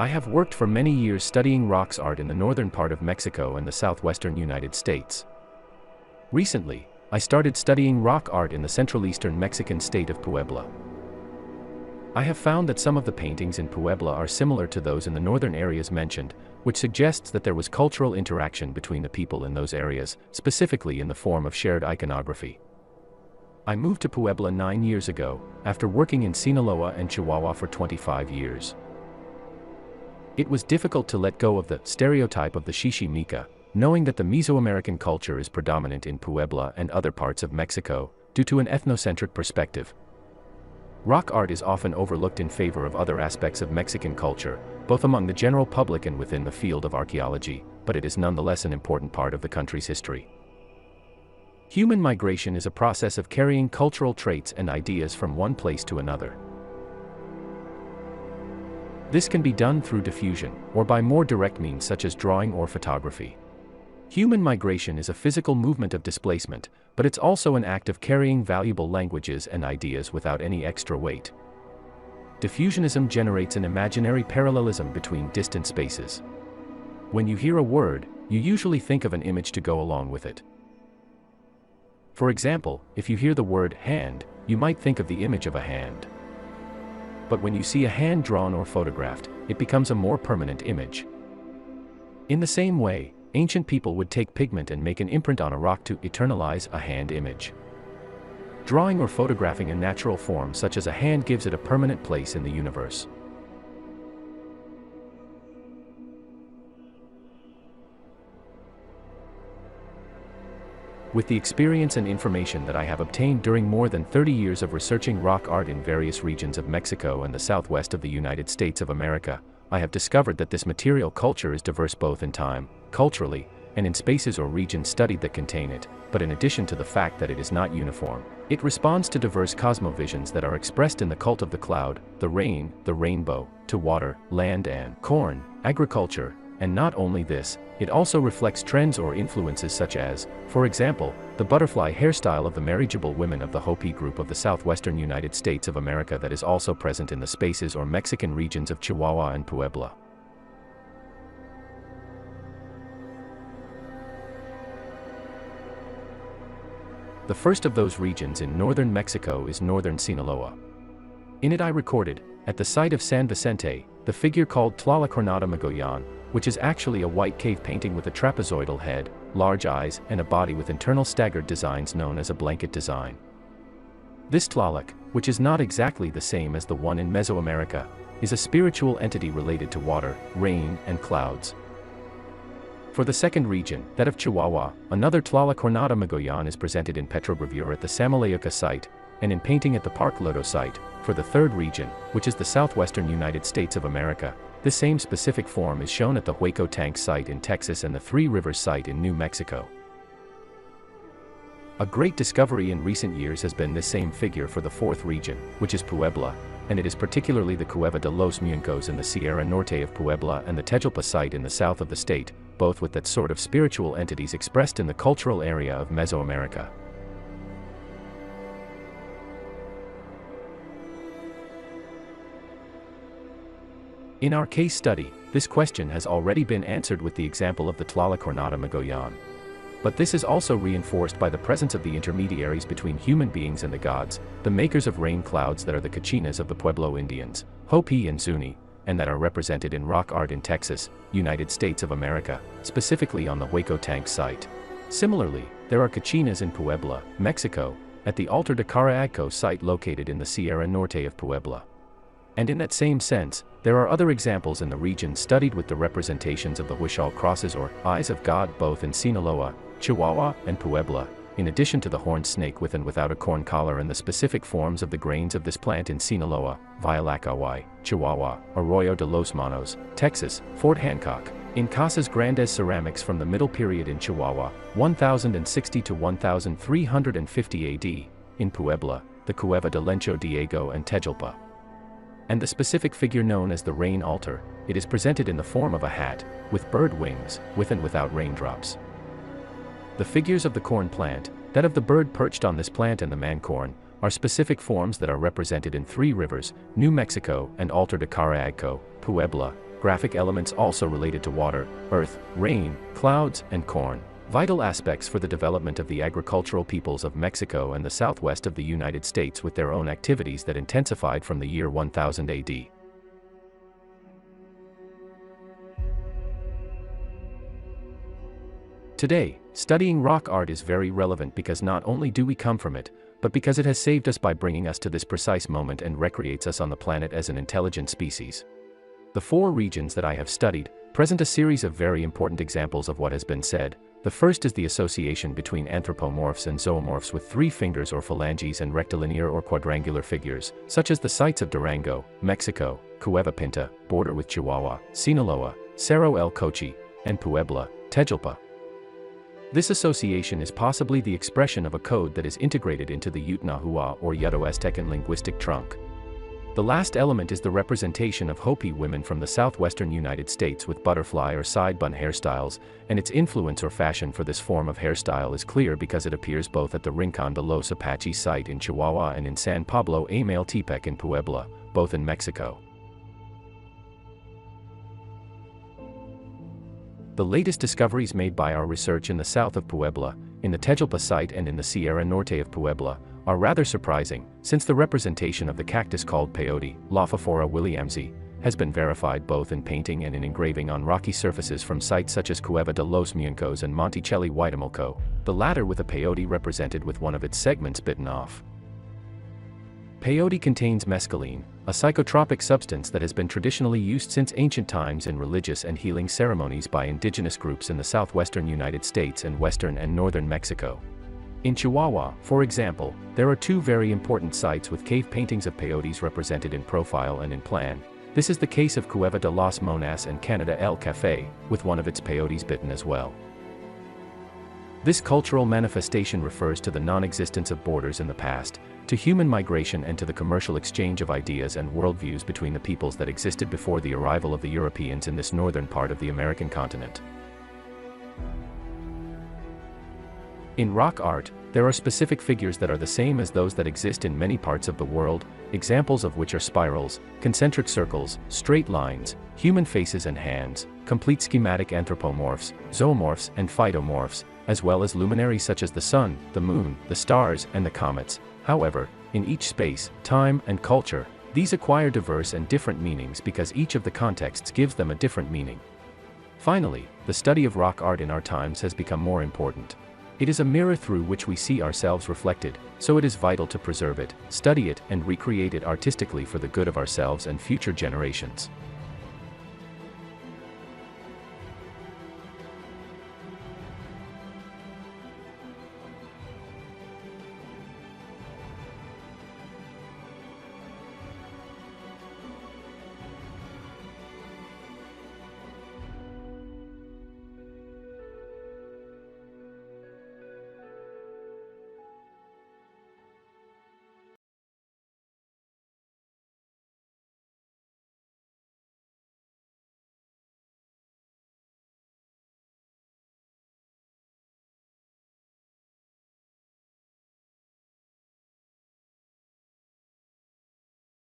I have worked for many years studying rocks art in the northern part of Mexico and the southwestern United States. Recently, I started studying rock art in the central eastern Mexican state of Puebla. I have found that some of the paintings in Puebla are similar to those in the northern areas mentioned, which suggests that there was cultural interaction between the people in those areas, specifically in the form of shared iconography. I moved to Puebla 9 years ago, after working in Sinaloa and Chihuahua for 25 years. It was difficult to let go of the stereotype of the Chichimeca, knowing that the Mesoamerican culture is predominant in Puebla and other parts of Mexico, due to an ethnocentric perspective. Rock art is often overlooked in favor of other aspects of Mexican culture, both among the general public and within the field of archaeology, but it is nonetheless an important part of the country's history. Human migration is a process of carrying cultural traits and ideas from one place to another. This can be done through diffusion, or by more direct means such as drawing or photography. Human migration is a physical movement of displacement, but it's also an act of carrying valuable languages and ideas without any extra weight. Diffusionism generates an imaginary parallelism between distant spaces. When you hear a word, you usually think of an image to go along with it. For example, if you hear the word hand, you might think of the image of a hand. But when you see a hand drawn or photographed, it becomes a more permanent image. In the same way, ancient people would take pigment and make an imprint on a rock to eternalize a hand image. Drawing or photographing a natural form such as a hand gives it a permanent place in the universe. With the experience and information that I have obtained during more than 30 years of researching rock art in various regions of Mexico and the southwest of the United States of America, I have discovered that this material culture is diverse both in time, culturally, and in spaces or regions studied that contain it, but in addition to the fact that it is not uniform, it responds to diverse cosmovisions that are expressed in the cult of the cloud, the rain, the rainbow, to water, land and corn, agriculture, and not only this, it also reflects trends or influences such as, for example, the butterfly hairstyle of the marriageable women of the Hopi group of the southwestern United States of America that is also present in the spaces or Mexican regions of Chihuahua and Puebla. The first of those regions in northern Mexico is northern Sinaloa. In it I recorded, at the site of San Vicente, the figure called Tlalaccornada Magoyan, which is actually a white cave painting with a trapezoidal head, large eyes, and a body with internal staggered designs known as a blanket design. This Tlaloc, which is not exactly the same as the one in Mesoamerica, is a spiritual entity related to water, rain, and clouds. For the second region, that of Chihuahua, another Tlalaccornada Magoyan is presented in petrogravure at the Samalayuca site, and in painting at the Park Lodo site. For the third region, which is the southwestern United States of America, this same specific form is shown at the Hueco Tank site in Texas and the Three Rivers site in New Mexico. A great discovery in recent years has been this same figure for the fourth region, which is Puebla, and it is particularly the Cueva de los Muñecos in the Sierra Norte of Puebla and the Tejalpa site in the south of the state, both with that sort of spiritual entities expressed in the cultural area of Mesoamerica. In our case study, this question has already been answered with the example of the Tlalaccornada Magoyan. But this is also reinforced by the presence of the intermediaries between human beings and the gods, the makers of rain clouds that are the Cachinas of the Pueblo Indians, Hopi and Zuni, and that are represented in rock art in Texas, United States of America, specifically on the Hueco Tank site. Similarly, there are Cachinas in Puebla, Mexico, at the Altar de Caracayco site located in the Sierra Norte of Puebla. And in that same sense, there are other examples in the region studied with the representations of the Huichol crosses or eyes of God both in Sinaloa, Chihuahua, and Puebla, in addition to the horned snake with and without a corn collar and the specific forms of the grains of this plant in Sinaloa, Vialacaway, Chihuahua, Arroyo de los Monos, Texas, Fort Hancock, in Casas Grandes ceramics from the Middle Period in Chihuahua, 1060 to 1350 AD, in Puebla, the Cueva de Lencho Diego and Tejalpa. And the specific figure known as the rain altar, it is presented in the form of a hat, with bird wings, with and without raindrops. The figures of the corn plant, that of the bird perched on this plant and the man corn, are specific forms that are represented in Three Rivers, New Mexico and Altar de Caracayco, Puebla, graphic elements also related to water, earth, rain, clouds, and corn, vital aspects for the development of the agricultural peoples of Mexico and the southwest of the United States with their own activities that intensified from the year 1000 AD. Today, studying rock art is very relevant because not only do we come from it, but because it has saved us by bringing us to this precise moment and recreates us on the planet as an intelligent species. The 4 regions that I have studied present a series of very important examples of what has been said. The first is the association between anthropomorphs and zoomorphs with 3 fingers or phalanges and rectilinear or quadrangular figures, such as the sites of Durango, Mexico, Cueva Pinta, border with Chihuahua, Sinaloa, Cerro El Cochi, and Puebla, Tejalpa. This association is possibly the expression of a code that is integrated into the Yutnahua or Yudo-Aztecan linguistic trunk. The last element is the representation of Hopi women from the southwestern United States with butterfly or side bun hairstyles, and its influence or fashion for this form of hairstyle is clear because it appears both at the Rincon de los Apaches site in Chihuahua and in San Pablo Amaltepec in Puebla, both in Mexico. The latest discoveries made by our research in the south of Puebla, in the Tejalpa site and in the Sierra Norte of Puebla, are rather surprising, since the representation of the cactus called peyote, Lophophora williamsi, has been verified both in painting and in engraving on rocky surfaces from sites such as Cueva de los Muncos and Monticelli Huaytamilco, the latter with a peyote represented with one of its segments bitten off. Peyote contains mescaline, a psychotropic substance that has been traditionally used since ancient times in religious and healing ceremonies by indigenous groups in the southwestern United States and western and northern Mexico. In Chihuahua, for example, there are 2 very important sites with cave paintings of peyotes represented in profile and in plan. This is the case of Cueva de las Monas and Canada El Café, with one of its peyotes bitten as well. This cultural manifestation refers to the non-existence of borders in the past, to human migration and to the commercial exchange of ideas and worldviews between the peoples that existed before the arrival of the Europeans in this northern part of the American continent. In rock art, there are specific figures that are the same as those that exist in many parts of the world, examples of which are spirals, concentric circles, straight lines, human faces and hands, complete schematic anthropomorphs, zoomorphs and phytomorphs, as well as luminaries such as the sun, the moon, the stars, and the comets. However, in each space, time, and culture, these acquire diverse and different meanings because each of the contexts gives them a different meaning. Finally, the study of rock art in our times has become more important. It is a mirror through which we see ourselves reflected, so it is vital to preserve it, study it, and recreate it artistically for the good of ourselves and future generations.